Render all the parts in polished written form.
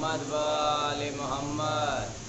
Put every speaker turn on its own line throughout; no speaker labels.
محمد و آل محمد.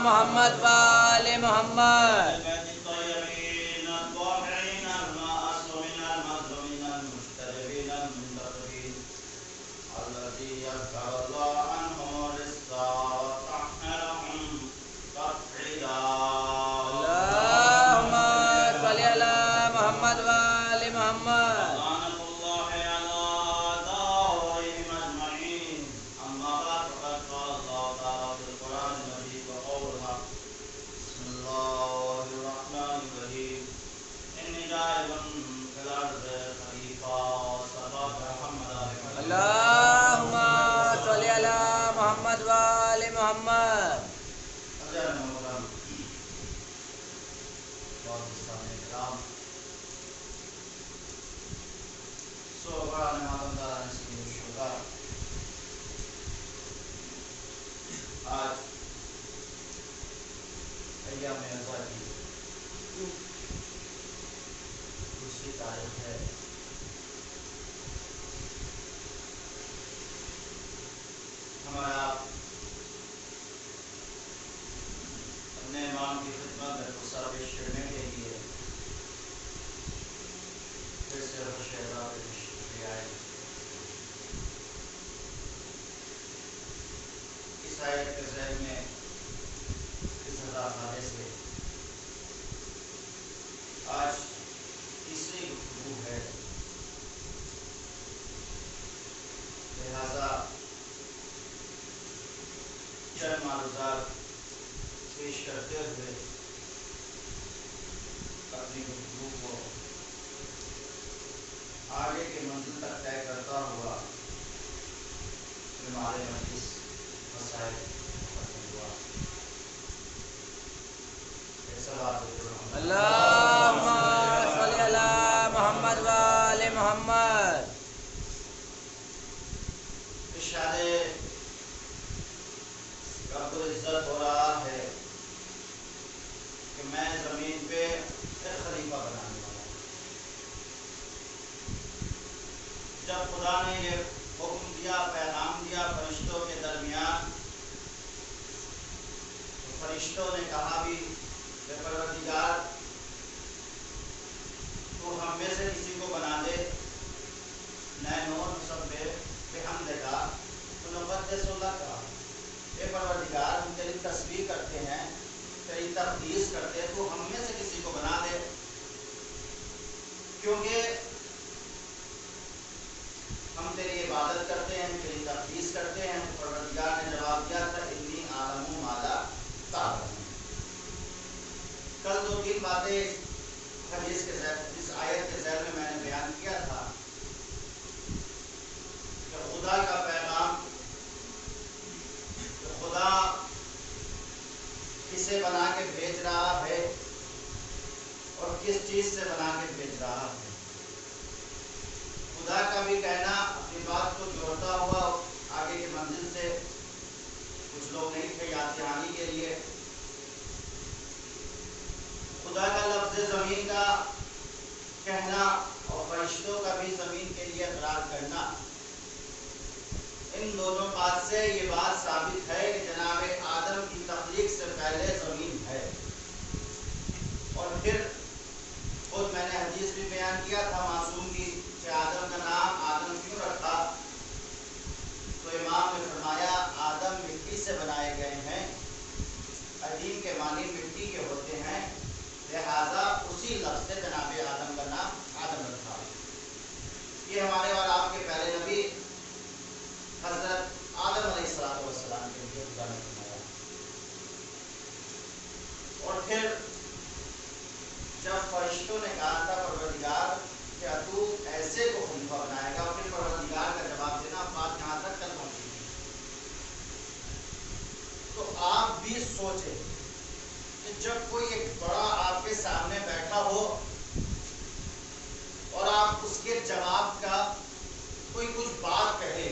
محمد و آل محمد.
اسے بنا کے بھیج رہا ہے किस चीज से बना के भेज रहा है। खुदा का भी कहना अपनी बात को जोड़ता हुआ आगे की मंजिल से, कुछ लोग नहीं थे याद दहानी के लिए, खुदा का लफ्ज़ ज़मीन का कहना और फरिश्तों का भी ज़मीन के लिए इकरार करना, इन दोनों बात से ये बात साबित है कि जनाब आदम की तख्लीक से पहले ज़मीन है। और फिर खुद मैंने हदीस भी बयान किया था मासूम की कि आदम का नाम आदम क्यों रखा, तो इमाम ने फरमाया आदम मिट्टी से बनाए गए हैं, अदीम के मानी मिट्टी के होते हैं, लिहाजा उसी लफ्ज़ से जनाब आदम का नाम आदम रखा। ये हमारे और आपके पहले नबी हज़रत आदम अलैहिस्सलाम के लिए खुदा ने फरमाया। और फिर जब फरिश्तों ने कहा था परवरदिगार क्या तू ऐसे को खलीफा बनाएगा, और फिर परवरदिगार का जवाब देना बात यहाँ तक कल पहुंची थी। तो आप भी सोचें कि जब कोई एक बड़ा आपके सामने बैठा हो और आप उसके जवाब का कोई कुछ बात कहे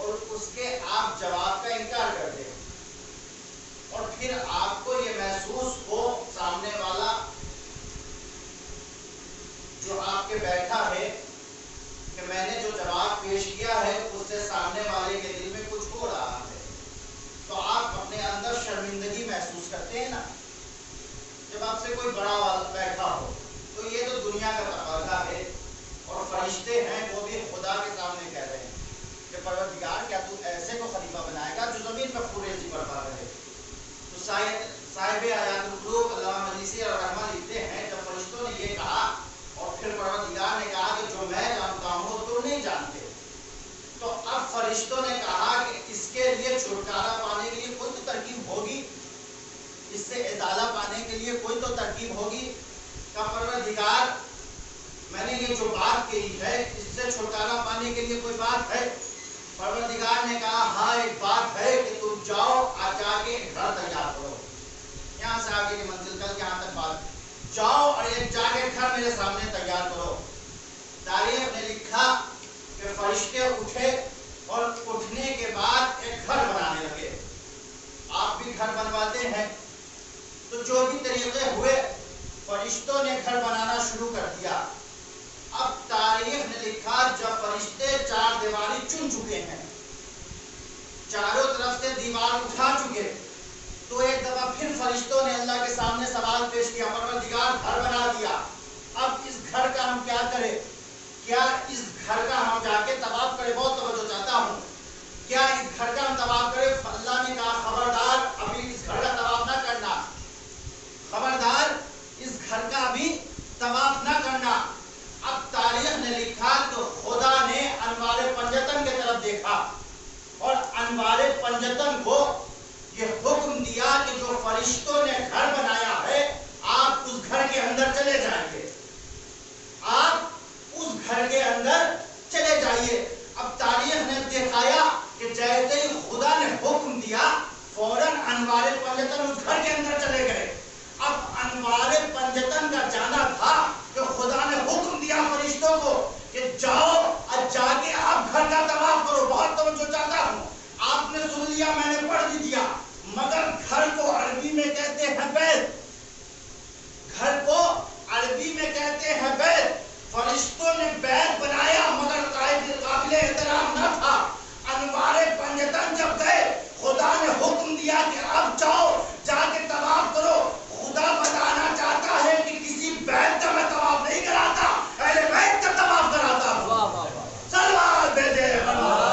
और उसके आप जवाब का इनकार कर दें, और फिर आपको ये महसूस हो सामने वाला जो आपके बैठा है कि मैंने जो जवाब पेश किया है उससे सामने वाले के दिल में कुछ हो रहा है, तो आप अपने अंदर शर्मिंदगी महसूस करते हैं ना। जब आपसे कोई बड़ा वाला बैठा हो तो ये तो दुनिया का तकाज़ा है, और फरिश्ते हैं वो भी खुदा के सामने कह रहे हैं कि परवरदिगार क्या तू ऐसे को खलीफा बनाएगा जो ज़मीन पर खुरेज़ी बरपा रहे। तो साहिब आयातुल कुलूब अल्लामा मजलिसी और रहमा लिखते हैं जब फरिश्तों ने ये कहा और फिर परवरदिगार ने कहा कि जो मैं जानता हूँ तो नहीं जानते, तो अब फरिश्तों ने कहा कि इसके लिए छुटकारा पाने के लिए कोई तो तरकीब होगी, इससे इजाला पाने के लिए कोई तो तरकीब होगी। का परवरदिगार मैंने ये जो बात कही है इससे छुटकारा पाने के लिए कोई बात है। परवरदिगार ने कहा हाँ एक बात है कि तुम जाओ आज जाके घर तैयार करो, यहाँ से आगे की मंजिल कल यहाँ तक बात, जाओ और एक जाके घर मेरे सामने तैयार करो। तारीख ने लिखा कि फरिश्ते उठे और उठने के बाद एक घर बनाने लगे। आप भी घर बनवाते हैं तो जो भी तरीके हुए फरिश्तों ने घर बनाना शुरू कर दिया। अब तारीख ने लिखा जब फरिश्ते चार दीवारी चुन चुके हैं, चारों तरफ से दीवार उठा चुके, तो एक दफा फिर फरिश्तों ने अल्लाह के सामने सवाल पेश किया, परवरदिगार घर बना दिया, अब इस घर का हम क्या करें? क्या इस घर का हम जाके तवाफ करें? बहुत तवज्जो चाहता हूँ, क्या इस घर का हम तवाफ करें? अल्लाह ने कहा खबरदार अभी इस घर का तवाफ ना करना, खबरदार इस घर का अभी तवाफ ना करना। अब तारीख ने लिखा तो खुदा ने अनवारे पंजतन की तरफ देखा और अनवारे पंजतन को ये हुक्म दिया कि जो फरिश्तों ने घर बनाया है आप उस घर के अंदर चले जाएंगे, आप उस घर के अंदर चले जाइए। अब तारीख ने दिखाया कि जैसे ही खुदा ने हुक्म दिया फौरन अनवारे पंजतन उस घर के अंदर चले गए। अब अनवारे पंजतन का जाना था कि खुदा ने हुक्म दिया फरिश्तों को कि जाओ और जाके आप घर का तवाफ करो। बहुत तवज्जो चाहता हूँ, आपने सुन लिया, मैंने पढ़ भी दिया, मगर घर को अरबी में कहते हैं बैत, घर को अरबी में कहते हैं बैत। फरिश्तों ने बैत बनाया मगर काबिल एहतराम न था। अनवारे पंजतन जब गए खुदा ने हुक्म दिया कि अब जाओ जाके तवाफ करो। खुदा बताना चाहता है कि किसी बैत का मैं तवाफ नहीं कराता, अहले बैत का तवाफ कराता हूं। सल्लल्लाहु अलैहि वसल्लम।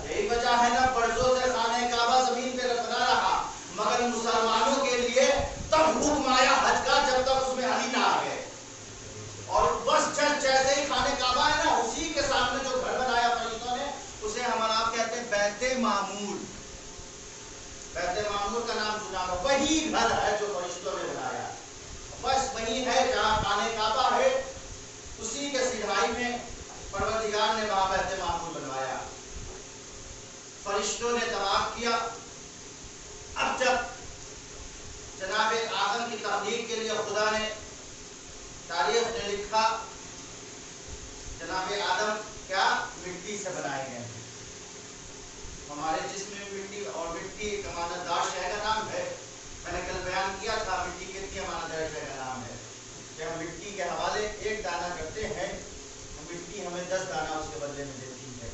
यही वजह है ना बरसों से खाने काबा जमीन पे बना रहा, मगर मुसलमानों के लिए तब हुक्म आया हज का जब तक उसमें अली ना आ गए। और बस जैसे ही खाने काबा है ना उसी के सामने जो घर बनाया फरिश्तों ने उसे हमारा आप कहते हैं बैते मामूर। बैते मामूर का नाम सुना लो, वही घर है जो फरिश्तों ने बनाया, बस वही है जहाँ खाने काबा है, उसी के सिधाई में परवरदिगार ने वहां बैते मामूर बनवाया। फरिश्तों ने तवाफ किया। अब जब लिए खुदा ने, तारीख ने लिखा, जनाब आदम क्या मिट्टी से बनाए गए हैं। हमारे जिस्म में मिट्टी, और मिट्टी एक अमानतदार शय का नाम है। मैंने कल बयान किया था मिट्टी कितनी अमानतदार शय का नाम है कि हम मिट्टी के हवाले एक दाना करते हैं तो मिट्टी हमें 10 दाना उसके बदले में देती है।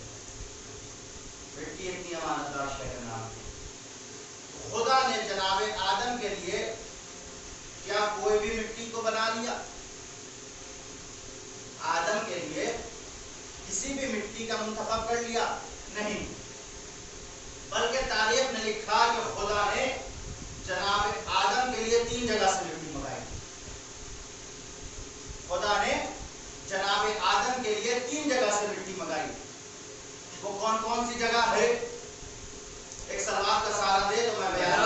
मिट्टी इतनी अमानतदार शय का नाम है। खुदा ने जनाब आदम के लिए क्या कोई भी मिट्टी को बना लिया? आदम के लिए किसी भी मिट्टी का मुंतखब कर लिया? नहीं, बल्कि तारीख ने लिखा कि खुदा ने जनाब आदम के लिए 3 जगह से मिट्टी मंगाई। खुदा ने जनाब आदम के लिए 3 जगह से मिट्टी मंगाई। वो कौन कौन सी जगह है? एक सलावत का सहारा दे तो मैं बयान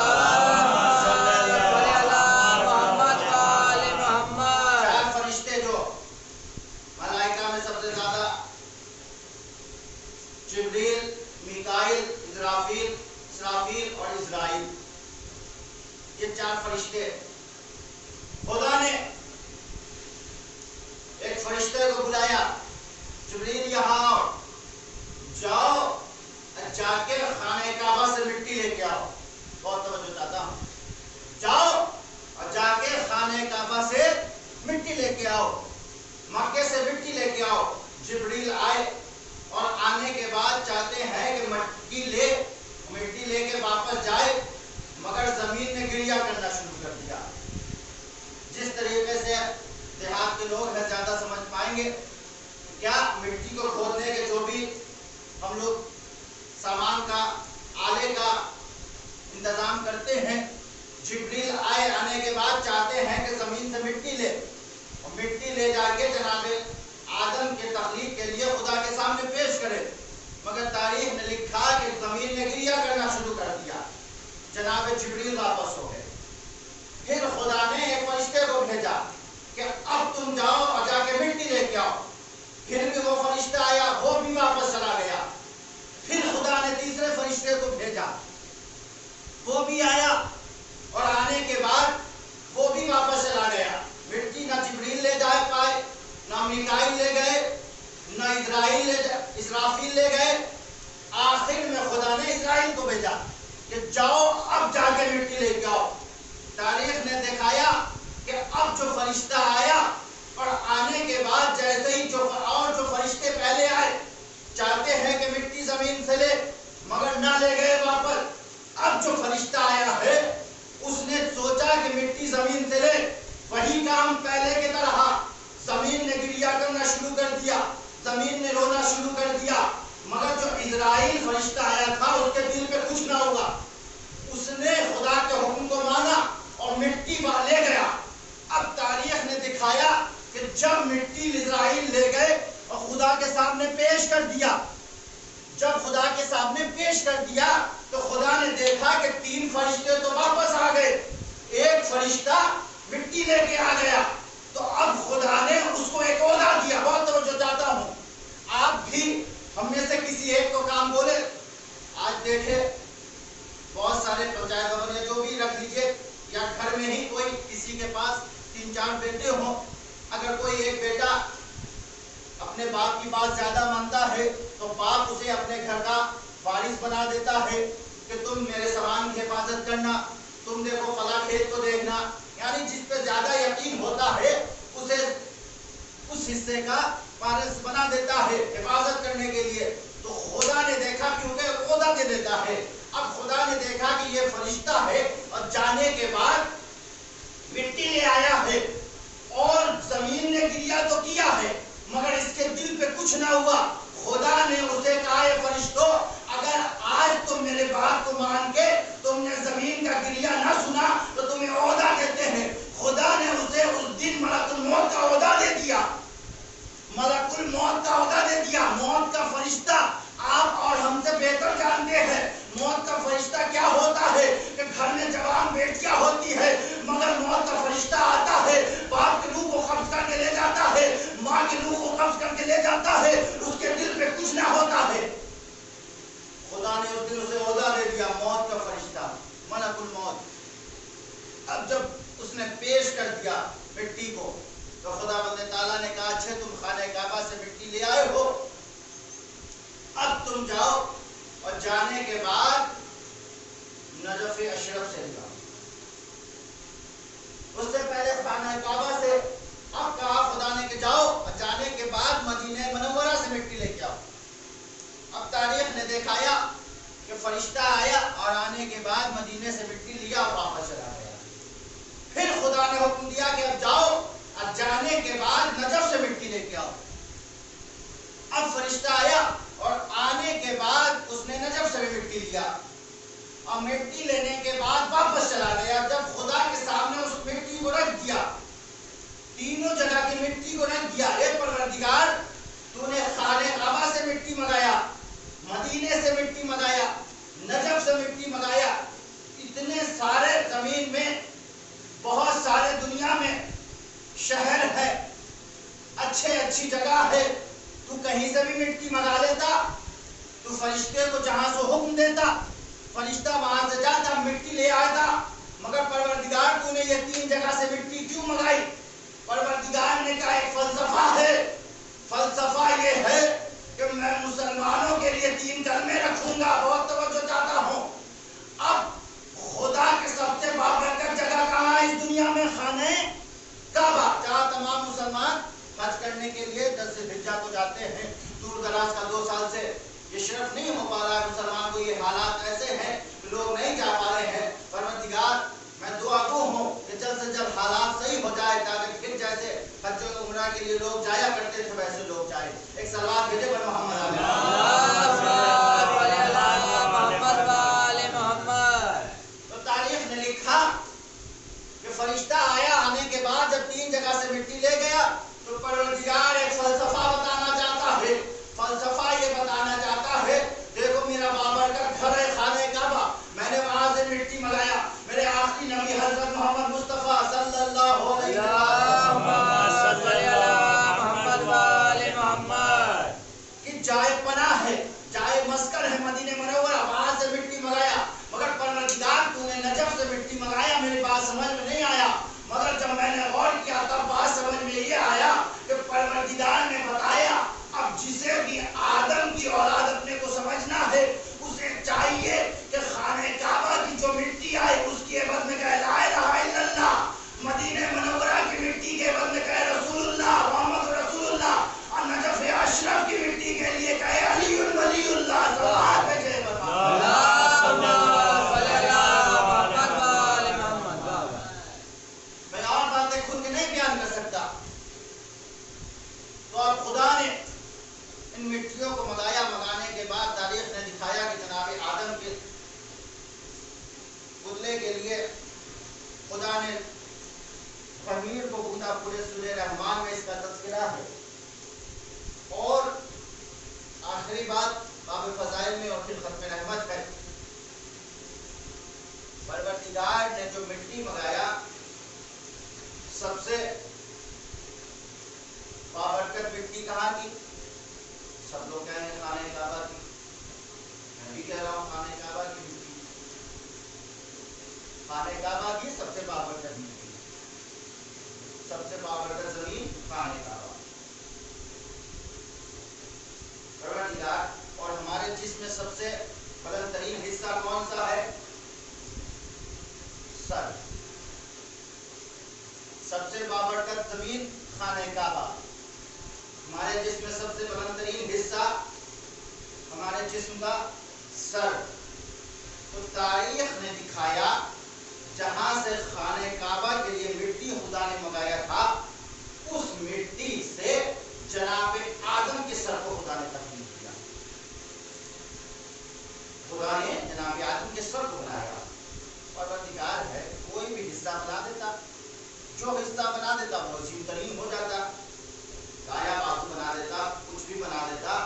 जिब्रील, मीकाईल, इसराफील और इज़राइल, ये 4 फरिश्ते। खुदा ने एक फरिश्ते को बुलाया, जिब्रील यहाँ आओ, जाओ जाके खाने काबा से मिट्टी लेके आओ। बहुत तवज्जो चाहता हूं, जाओ और जाके खाने काबा से मिट्टी लेके आओ, मक्के से मिट्टी लेके आओ। जिब्रील आए और आने के बाद चाहते हैं कि मिट्टी लेके वापस जाए, मगर जमीन ने गिरिया करना शुरू कर दिया। जिस तरीके से देहात के लोग हैं ज्यादा समझ पाएंगे, क्या मिट्टी को खोदने के जो भी हम लोग सामान का, आले का इंतजाम करते हैं, जिब्रील आए, आने के बाद चाहते हैं कि जमीन से मिट्टी ले, और मिट्टी ले जाके जनाब आदम के तखलीक के लिए खुदा के सामने पेश करे, मगर तारीख ने लिखा कि जमीन ने गिरिया करना शुरू कर दिया। जनाब जिब्रील वापस हो गए। फिर खुदा ने एक फरिश्ते को भेजा कि अब तुम जाओ और जाके मिट्टी लेके आओ। फिर भी वो फरिश्ता आया, वो भी वापस चला गया। फिर खुदा ने तीसरे फरिश्ते को भेजा, वो भी आया, और आने के बाद वो भी वापस चला गया। मिट्टी ना जिब्रील ले जा पाए, ना मीकाईल ले गए, ना इसराफील ले गए। आखिर में खुदा ने इज़राइल को भेजा कि जाओ अब जाके मिट्टी लेके आओ। तारीख ने दिखाया कि अब जो फरिश्ता आया, और आने के बाद जैसे ही जो फरिश्ते पहले आए, चाहते हैं कि मिट्टी जमीन से ले, मगर ना ले गए वापस। अब जो फरिश्ता आया है, उसने सोचा कि मिट्टी जमीन से ले, वही काम पहले की तरह जमीन ने गिरिया करना शुरू कर दिया, जमीन ने रोना शुरू कर दिया। मगर जो इज़राइल फरिश्ता आया था, उसके दिल पे कुछ ना हुआ। उसने खुदा के हुक्म को माना और मिट्टी ले गया। अब तारीख ने दिखाया कि जब मिट्टी इज़राइल ले गए और खुदा के सामने पेश कर दिया, जब खुदा के सामने पेश कर दिया, तो खुदा ने देखा कि 3 फरिश्ते तो वापस आ गए, एक फरिश्ता मिट्टी लेके आ गया। तो अब खुदा ने उसको एक ओहदा दिया। बहुत तवज्जो चाहता हूं, आप भी हम में से किसी एक को काम बोले। आज देखे बहुत सारे पंचायत भवन या जो भी रख लीजिए, या घर में ही कोई किसी के पास 3-4 बेटे हों, अगर कोई एक बेटा अपने बाप की बात ज्यादा मानता है, तो बाप उसे अपने घर का वारिस बना देता है कि तुम मेरे सामान की हिफाजत करना, तुम देखो फला खेत को देखना। यानी जिस पे ज्यादा यकीन होता है, उसे उस हिस्से का वारिस बना देता है हिफाजत करने के लिए। तो खुदा ने देखा, क्योंकि खुदा दे देता है। अब खुदा ने देखा कि ये फरिश्ता है, और जाने के बाद मिट्टी ले आया है, और जमीन ने गिरिया तो किया है, मगर इसके दिल पे कुछ ना हुआ। खुदा ने उसे कहा, ये फरिश्तों, अगर आज तुम मेरे बात को मान के तुमने जमीन का गिरिया ना सुना, तो तुम्हें ओहदा देते हैं। खुदा ने उसे उस दिन मलकुल मौत का ओहदा दे दिया, मलकुल मौत का ओहदा दे दिया। मौत का फरिश्ता आप और हमसे बेहतर जानते हैं मौत का फरिश्ता क्या होता है, कि घर में जवान बेटियां होती है, मगर मौत का फरिश्ता आता है, बाप के रूह को कब्ज करके ले जाता है, माँ के रूह को कब्ज करके ले जाता है, उसके दिल पे कुछ ना होता है। खुदा ने उस दिन उसे ओहदा दे दिया, मौत का फरिश्ता, मलकुल मौत। अब जब उसने पेश کر دیا مٹی کو. تو خدا بند تعالیٰ نے کہا اچھا تم خانہ کعبہ سے مٹی لے آئے ہو, اب تم جاؤ اور جانے کے بعد نجف اشرف سے جاؤ. اس سے پہلے خانہ کعبہ سے, اب کہا خدا نے کہ جاؤ اور جانے کے بعد مدینہ منورہ سے مٹی لے کے آؤ. اب تاریخ نے دکھایا کہ فرشتہ آیا اور آنے کے بعد مدینے سے مٹی لیا اور واپس چلا گیا. پھر خدا نے حکم دیا کہ اب جاؤ اور جانے کے بعد نجف سے مٹی لے کے آؤ. اب فرشتہ آیا اور آنے کے بعد اس نے نجف سے بھی مٹی لیا اور مٹی لینے کے بعد واپس چلا گیا. جب خدا کے سامنے اس مٹی کو رکھ دیا, تینوں جگہ کی مٹی کو رکھ دیا, اے پروردگار تو نے خانہ کعبہ سے مٹی منگایا, مدینے سے مٹی منگایا, نجف سے مٹی منگایا, اتنے سارے زمین میں بہت سارے دنیا میں شہر ہے, اچھی جگہ ہے, تو کہیں سے بھی مٹی منگا لیتا, تو فرشتے کو جہاں سے حکم دیتا فرشتہ وہاں سے جاتا مٹی لے آتا. مگر پروردگار تو نے یہ 3 جگہ سے مٹی کیوں منگائی؟ پروردگار نے کہا ایک فلسفہ ہے, فلسفہ یہ ہے کہ میں مسلمانوں کے لیے 3 کلمے رکھوں گا. بہت توجہ چاہتا ہوں. اب خدا کے سب سے بابرکت جگہ کہاں ہے اس دنیا میں؟ خانہ کعبہ, جہاں تمام مسلمان حج کرنے کے لیے 10 ذوالحجہ کو جاتے ہیں. دور دراز کا 2 سال سے یہ شرف نہیں ہو پا رہا ہے مسلمان کو, یہ حالات ایسے ہیں لوگ نہیں جا پا رہے ہیں. پروردگار میں دعا گو ہوں کہ جلد سے جلد حالات صحیح ہو جائے تاکہ پھر جیسے حج و عمرہ کے لیے لوگ جایا کرتے تھے ویسے لوگ جائیں. ایک صلوات بھیجے پر محمد محمد. تو تاریخ نے لکھا کہ فرشتہ آیا, آنے کے بعد جب 3 جگہ سے مٹی لے گیا تو پروردگار ایک فلسفہ بتانا چاہتا ہے. فلسفہ یہ بتانا چاہتا ہے دیکھو میرا بابرکت گھر ہے خانہ کعبہ, میں نے وہاں سے مٹی منگایا. میرے آخری نبی حضرت محمد مصطفیٰ صلی اللہ علیہ وسلم کی جائے پناہ ہے, جائے مسکن ہے مدینہ منورہ, وہاں سے مٹی منگایا. مگر پروردگار تو نے نجف سے مٹی منگایا. میری بات سمجھ میں نہیں آیا, مگر جب میں نے غور کیا تب بات سمجھ میں یہ آیا کہ پروردگار نے بتایا اب جسے بھی آدم کی اولاد اپنے کو سمجھنا ہے اسے چاہیے کہ خانہ کعبہ کی جو مٹی آئے اس کی عوض میں کہے لا الہ الا اللہ, مدینہ منورہ کی مٹی کے عوض میں کہے رسول اللہ محمد رسول اللہ, اور نجف اشرف کی مٹی کے لیے کہے علی ولی اللہ. صلوات بھیجے میں اور باتیں کھل کے نہیں بیان کر سکتا. تو اب خدا نے ان مٹیوں کو منگایا. منگانے کے بعد تاریخ نے دکھایا کہ جناب آدم کے پتلے کے لیے خدا نے خمیر کو گوندا. پورے سورہ رحمان میں اس کا تذکرہ ہے. اور آخری بات باب فضائل میں اور پھر ختم رحمت ہے. پروردگار نے جو مٹی منگایا سب سے بابرکت مٹی کہاں کی؟ سب لوگ کہیں گے خانہ کعبہ کی. میں بھی کہہ رہا ہوں خانہ کعبہ کی مٹی, خانہ کعبہ کی سب سے بابرکت مٹی, سب سے بابرکت زمین خانہ کعبہ. پروردگار اور ہمارے جسم میں سب سے بلند ترین حصہ کون سا ہے؟ سر. سب سے بابرکت زمین خانہ کعبہ. ہمارے جسم میں سب سے بلند ترین حصہ ہمارے جسم کا سر. تو تاریخ نے دکھایا جہاں سے خانہ کعبہ کے لیے مٹی خدا نے منگایا تھا اس مٹی سے جناب آدم کے سر کو خدا نے تخلیق کیا. خدا نے جناب آدم کے سر کو بنایا. پروردگار ہے کوئی بھی حصہ بنا دیتا, جو حصہ بنا دیتا وہ عظیم ترین ہو جاتا. گایا بازو بنا دیتا, کچھ بھی بنا دیتا,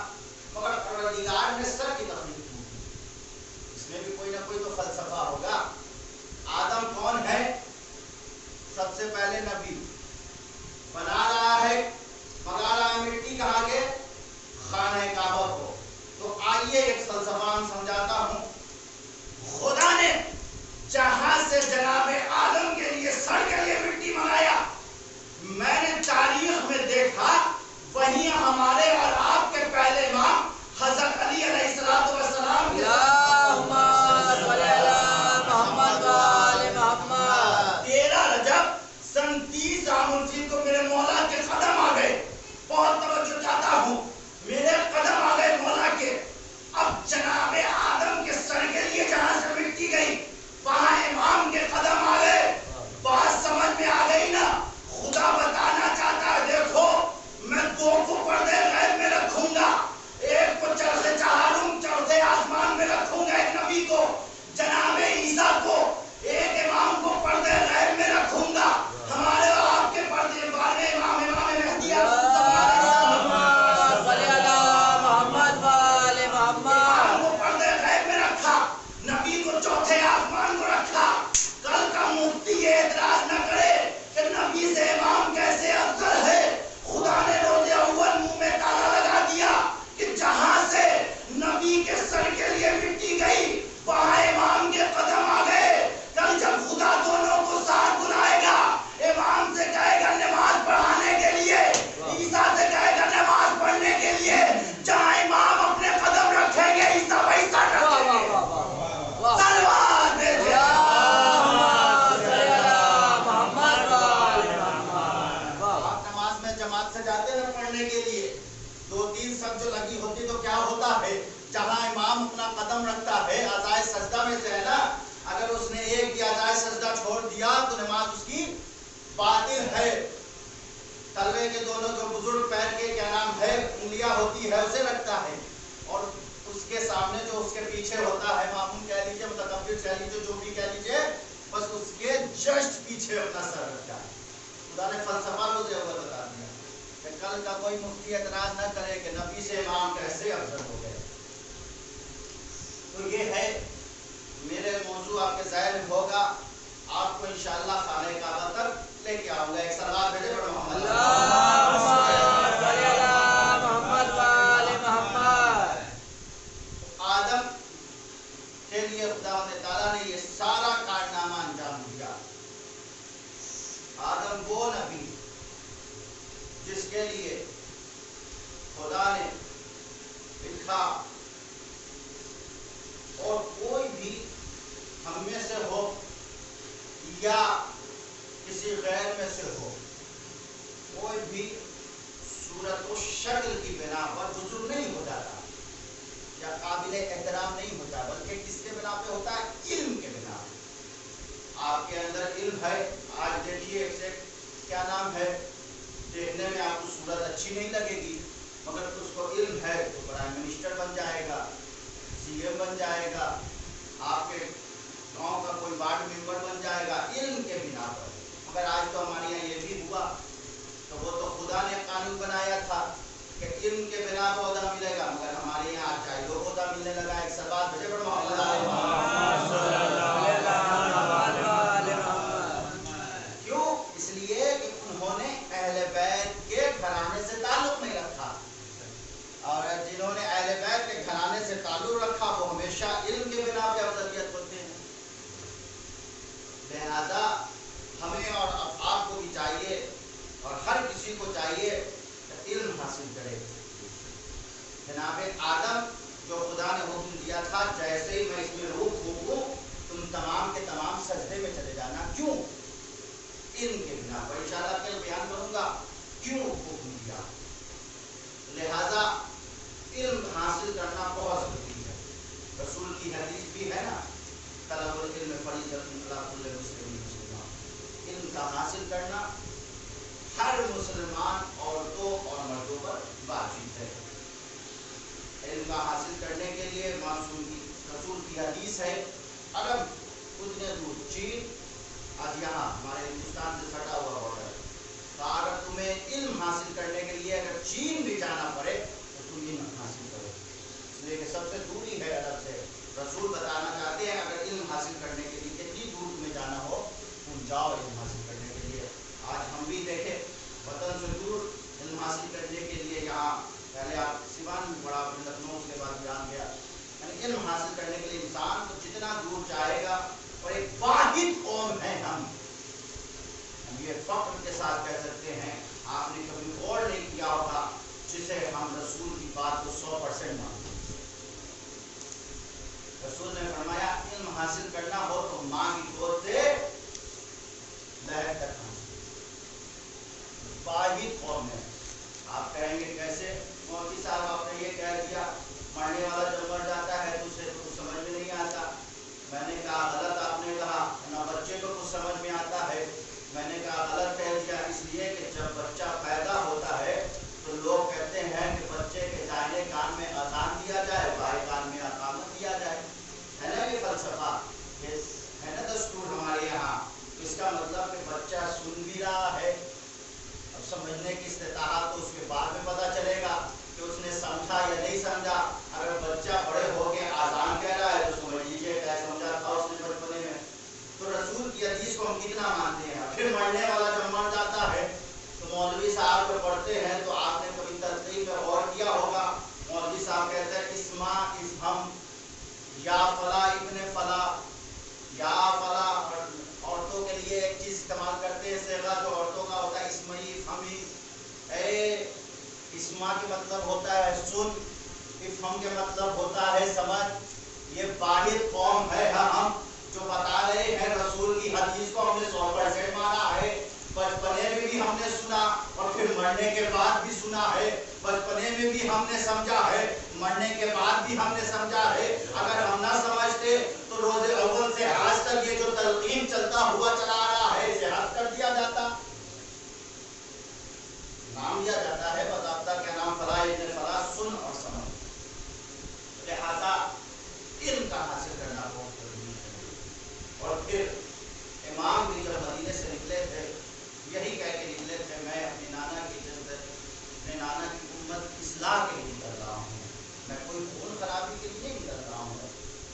مگر پروردگار نے سر کی تخلیق کی. اس میں بھی کوئی نہ کوئی تو فلسفہ ہوگا. آدم کون ہے؟ سب سے پہلے نبی. بنا رہا ہے, منگا رہا ہے مٹی کہاں کے؟ خانہ کعبہ کو. تو آئیے ایک فلسفہ سمجھاتا ہوں. خدا نے جہاں سے جناب آدم کے لیے سر کے لیے مٹی منگایا अदाए सजदा छोड़ दिया तो नमाज उसकी बातिल है। तलवे के दोनों जो बुजुर्ग पैर के क्या नाम है उंगलियां होती है उसे रखता है, और उसके सामने जो उसके पीछे होता है, मामूम कह लीजिए, मुतकब्बिर कह लीजिए, जो भी कह लीजिए, बस उसके जस्ट पीछे अपना सर रखता है। खुदा ने फलसफा को जो बता दिया कि कल का कोई मुफ्ती एतराज न करे कि नबी से इमाम कैसे अफजल हो गए। तो ये है मेरे मौजू, आपके ज़हन में होगा, आपको इंशाअल्लाह खाने काबा तक लेके आऊंगा। एक सलात भेजे पढ़ो मोहम्मद आदम के लिए खुदा ताला ने ये सारा कारनामा अंजाम दिया। आदम वो नबी जिसके लिए खुदा ने लिखा, और कोई भी हम में से हो या किसी गैर में से हो, कोई भी सूरत व शक्ल की बिना पर बुजुर्ग नहीं हो जाता या काबिल एहतराम नहीं होता, बल्कि किसके बिना पे होता है? इल्म के बिना। आपके अंदर इल्म है, आज देखिए क्या नाम है, देखने में आपको सूरत अच्छी नहीं लगेगी, मगर उसको इल्म है तो प्राइम मिनिस्टर बन जाएगा, सीएम बन जाएगा, आपके गांव का कोई वार्ड मेंबर बन जाएगा, इल्म के बिना पर। मगर आज तो हमारे यहाँ ये भी हुआ, तो वो तो खुदा ने कानून बनाया था कि इल्म के बिना पर ओहदा मिलेगा, मगर हमारे यहाँ आज चाहिए ओहदा मिलने लगा। एक सबात भेजे पढ़ो क्यों? इसलिए कि उन्होंने अहले बैत के घराने से ताल्लुक नहीं रखा, और जिन्होंने अहले बैत के घराने से ताल्लुक रखा वो हमेशा इल्म के बिना पे अफजलियत होते हैं। लिहाजा हमें और आपको भी चाहिए, और हर किसी को चाहिए कि इल्म हासिल करे। जनाबे आदम जो खुदा ने हुक्म दिया था, जैसे ही मैं इसमें रूह फूंकूं तुम तमाम के तमाम सजदे में चले जाना। क्यों? इल्म के बिना पर। इंशाअल्लाह कल बयान करूंगा क्यों हुक्म दिया। लिहाजा इल्म हासिल करना बहुत जरूरी है। रसूल की हदीस भी है ना, तलबुल इल्म फरीज़तुन अला कुल्लि मुस्लिम। इल्म का हासिल करना हर मुसलमान औरतों और मर्दों पर वाजिब है। इल्म का हासिल करने के लिए मासूम की रसूल की हदीस है, अरब उतने दूर चीन, आज यहाँ हमारे हिंदुस्तान से सटा हुआ बॉर्डर, तो अगर तुम्हें इल्म हासिल करने के लिए अगर चीन भी जाना पड़े तो तुम इल्म हासिल करो, इसलिए कि सबसे दूरी है अरब से। रसूल बताना चाहते हैं अगर इल्म हासिल करने के लिए कितनी दूर तुम्हें जाना हो तुम जाओ इल्म हासिल करने के लिए। आज हम भी देखें वतन से दूर इल्म हासिल करने के लिए, यहाँ पहले आप सिवान में पढ़ा, फिर लखनऊ, उसके बाद ध्यान गया, यानी इल्म हासिल करने के लिए इंसान तो जितना दूर जाएगा। और एक वाहिद कौम है हम ये फख्र के साथ कह सकते हैं, आपने कभी गौर नहीं किया होगा, जिसे हम रसूल की बात को 100% मानते हैं। रसूल ने फरमाया इल्म हासिल करना हो तो माँ की गोद से लहर तक वाहिद कौम है। आप कहेंगे कैसे? मौलवी साहब आपने ये कह दिया मरने वाला जब मर जाता है तो उसे कुछ समझ में नहीं आता। मैंने कहा गलत आपने कहा, ना बच्चे को कुछ समझ में आता है। मैंने कहा गलत कह दिया, इसलिए कि जब बच्चा पैदा होता है तो लोग कहते हैं कि बच्चे के दाहिने कान में अजान दिया जाए, बाएं कान में अकामत दिया जाए, है ना? ये फलसफा है ना, दस्तूर हमारे यहाँ। इसका मतलब कि बच्चा सुन भी रहा है, अब समझने की इस्तिताअत तो उसके बाद में पता चलेगा कि उसने समझा या नहीं समझा। अगर बच्चा बड़े हो के आजान कह रहा है तो समझ लीजिए क्या समझा था उसने बचपने में। तो रसूल की हदीस को हम कितना मानते हैं। फिर मरने वाला जब मर जाता है तो मौलवी साहब जो पढ़ते हैं, तो आपने कभी तरतीब में गौर किया होगा, मौलवी साहब कहते हैं इस्मा इस्हम या फला इब्ने फला, या फला। औरतों के लिए एक चीज इस्तेमाल करते हैं सेगा जो औरतों का होता है इस्मई फमी। इस्मा के मतलब होता है सुन, इफ़हम के मतलब होता है समझ। ये वाहिद कौम है हम जो बता रहे हैं रसूल की हदीस को हमने 100% माना है। बचपने में भी हमने सुना और फिर मरने के बाद भी सुना है। बचपने में भी हमने समझा है, मरने के बाद भी हमने समझा है। अगर हम ना समझते तो रोज़े अव्वल से आज तक ये जो तलकीन चलता हुआ चला आ रहा है, इसे हद कर दिया जाता, नाम दिया जाता है बाकायदा क्या नाम, फला इब्न फला, सुन और समझ। लिहाजा इल्म का हासिल करना बहुत जरूरी है। और फिर इमाम भी जब मदीने से निकले थे, यही कह के निकले थे, मैं अपने नाना की इज्जत, अपने नाना की उम्मत की इस्लाह के लिए निकल रहा हूँ, मैं कोई खून खराबी के लिए निकल रहा हूँ।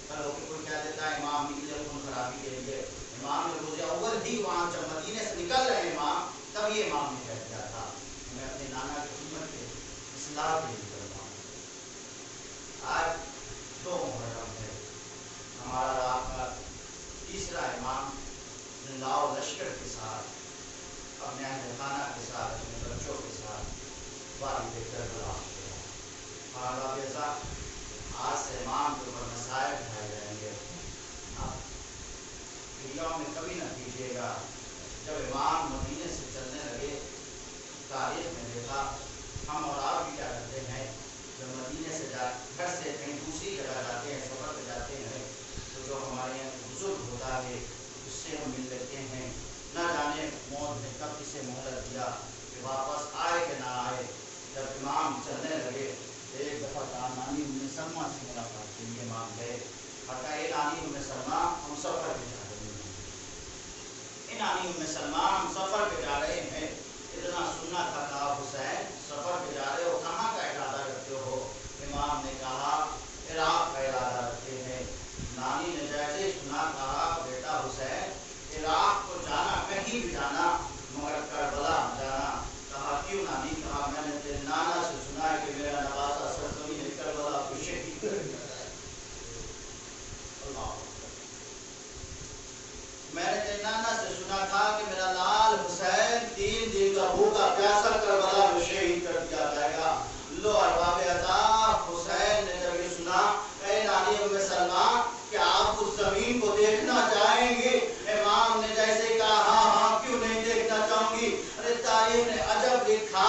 कल होकर कोई कह देता है इमाम निकले खून खराबी के लिए, इमाम ने रोज़े अव्वल ही वहाँ जब मदीने से निकल रहे इमाम, तब ये इमाम ने कह दिया था मैं अपने नाना की उम्मत के इस्लाह के लिए निकल रहा हूँ। आज 2 मुहर्रम है, हमारा रात का तीसरा इमाम जिंदा और लश्कर के साथ, अपने अहल खाना के साथ, अपने बच्चों के साथ वालिद करबला आज से इमाम के ऊपर मसाइल उठाए जाएंगे। आप वीडियो में कभी न कीजिएगा, जब इमाम मदीने से चलने लगे, तारीख में देखा हम और आप भी क्या करते हैं, जब मदीने से घर से कहीं दूसरी जगह जाते हैं, सफर पे जाते हैं, तो जो हमारे यहाँ बुजुर्ग होता है उससे हम मिल लेते हैं, न जाने मौत ने कब किसे मोहलत दिया कि वापस आए कि ना आए। जब इमाम चलने लगे, एक दफ़ा कहा नानी उम्मे सलमा से मुलाकात के लिए इमाम गए, और कहा नानी उम्मे सलमा हम सफ़र पे जा रहे हैं, नानी उम्मे सलमा हम सफ़र पे जा रहे हैं, इतना सुनना था। कहा हुसैन सफ़र पे जा रहे हो, कहाँ का इरादा रखते हो? इमाम ने कहा इराक़ का इरादा रखते हैं। नानी ने जैसे सुना कहा बेटा हुसैन इराक़ को जाना, कहीं भी जाना मगर करबला जाना। कहा क्यों नानी? कहा मैंने तेरे नाना से सुना है कि मेरा नवासा सरजमीन करबला को शहीद कर दिया जाए। अल्लाह, मैंने तेरे नाना से सुना था कि मेरा लाल हुसैन 3 दिन का भूखा प्यासा करबला में शहीद कर दिया जाएगा। लो अरबाब अता हुसैन ने जब ये सुना, ऐ नानी उम्मे सलमा क्या आप उस जमीन को देखना चाहेंगे? इमाम ने जैसे कहा हाँ हाँ क्यों नहीं देखना चाहूंगी। अरे तारीख ने अजब लिखा,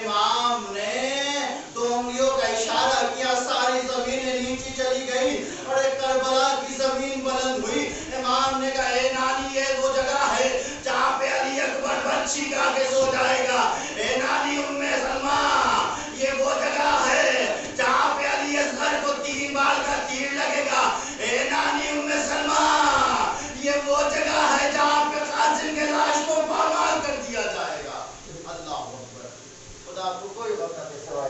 इमाम ने 2 उंगलियों का इशारा किया, सारी जमीनें नीचे चली गई और एक करबला की जमीन बुलंद हुई। इमाम ने कहा ए नानी ये वो जगह है जहाँ पे अली अकबर बच्ची का के सो जाएगा। ए नानी उम्मे सलमा ये वो जगह है जहाँ पे अली असगर को 3 बार का तीर लगेगा। ए नानी उम्मे सलमा ये वो जगह है जहाँ पे कातिल के लाश को पामाल कर दिया जाएगा। अल्लाह अकबर, खुदा को कोई वक्त सिवाय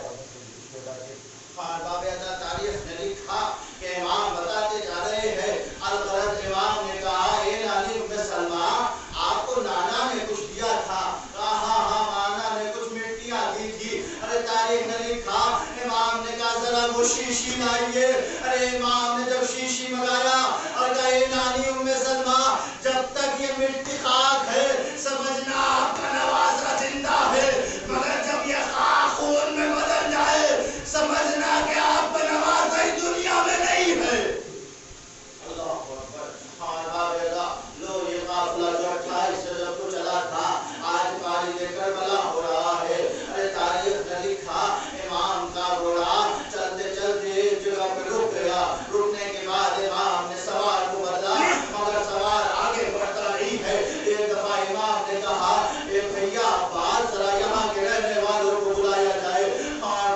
बाब अता तारीख ने लिखा कि इमाम बताते जा रहे हैं, अलगरज इमाम ने कहा ए नानी उम्मे सलमा आपको नाना ने कुछ दिया था? कहा हाँ हाँ नाना ने कुछ मिट्टियाँ दी थी। अरे तारीख ने लिखा इमाम ने कहा जरा वो शीशी लाइए। अरे इमाम ने जब शीशी मंगाया और कहा ए नानी उम्मे सलमा जब तक ये मिट्टी खाक है समझना आपका नवासा जिंदा है, मगर जब ये खाक खून में बदल जाए समझना कि आपका नवासा इस दुनिया में नहीं है। अल्लाह अकबर, लो ये काफिला जो 28 से जब को चला था आज वालिद करबला हो रहा है। अरे तारीख ने लिखा इमाम का घोड़ा चलते चलते एक जगह पे रुक गया, रुकने के बाद इमाम ने सवार को बदला मगर सवार आगे बढ़ता नहीं है। एक दफा इमाम ने कहा ए भैया अब्बास जरा यहाँ के रहने वालों को बुलाया जाए। और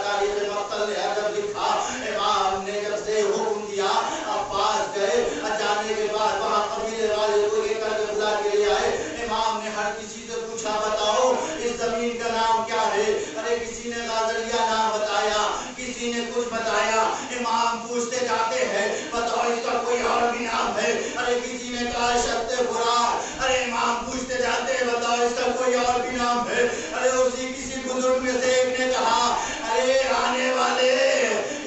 तारीख मक्तल ने अदब लिखा इमाम ने जब से हुक्म दिया अब्बास गए, जाने के बाद वहाँ कबीले वाले को एक करके बुला के ले आए। इमाम ने हर किसी से पूछा बताओ इस जमीन का नाम क्या है? अरे किसी ने गाजरिया नाम बताया, किसी ने कुछ बताया। इमाम पूछते जाते हैं बताओ इसका कोई और भी नाम है? अरे किसी ने कहा शत्ते फुरार। अरे इमाम पूछते जाते हैं बताओ इसका कोई और भी नाम है? अरे उसी किसी बुजुर्ग में से एक ने कहा अरे आने वाले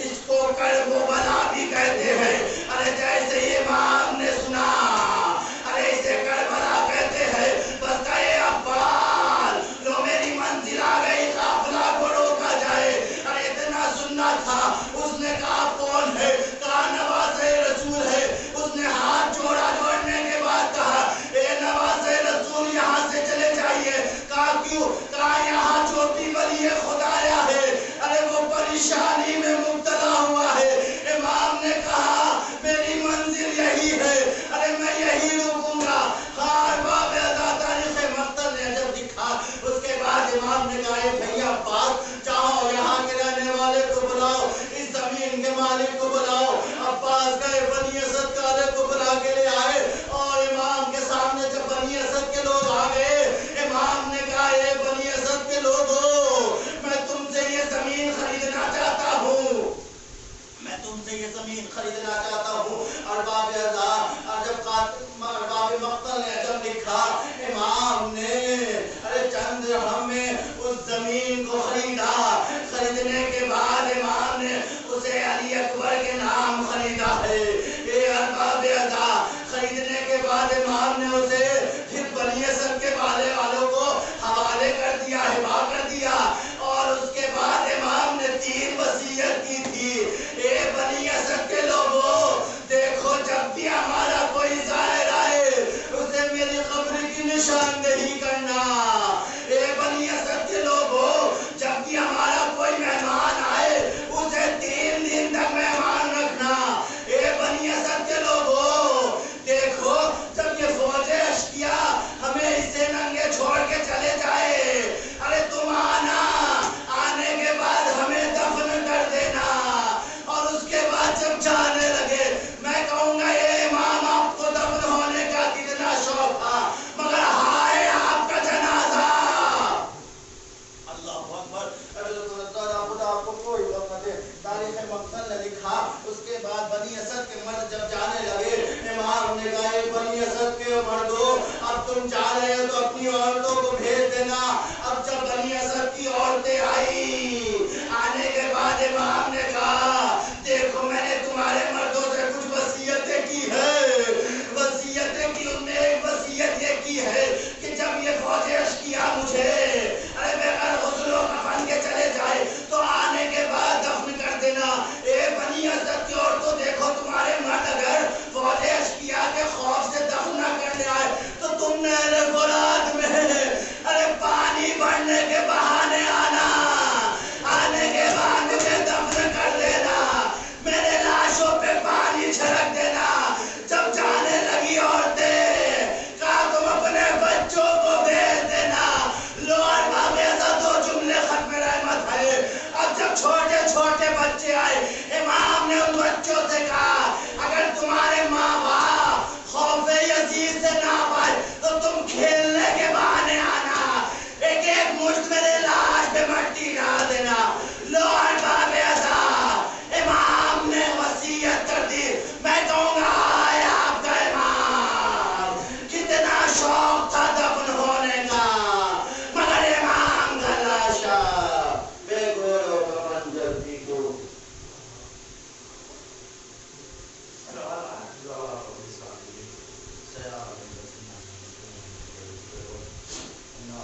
इसको करबो बला भी कहते हैं। अरे जैसे इमाम ने सुना अरे इसे करबला कहते हैं, बस कहे अब्बास लो मेरी मंजिल आ गई, काफिला को रोका जाए। अरे इतना सुनना था। उसने कहा कौन है? कहा नवासे रसूल है। उसने हाथ जोड़ा, जोड़ने के बाद कहा ए नवासे रसूल यहाँ से चले जाइए। कहा क्यों? कहा यहाँ छोटी वली खुदाया है, अरे वो परेशानी में मुब्तला हुआ है। इमाम ने कहा मेरी मंजिल यही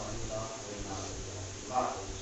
اللہ و انا الیہ راجعون۔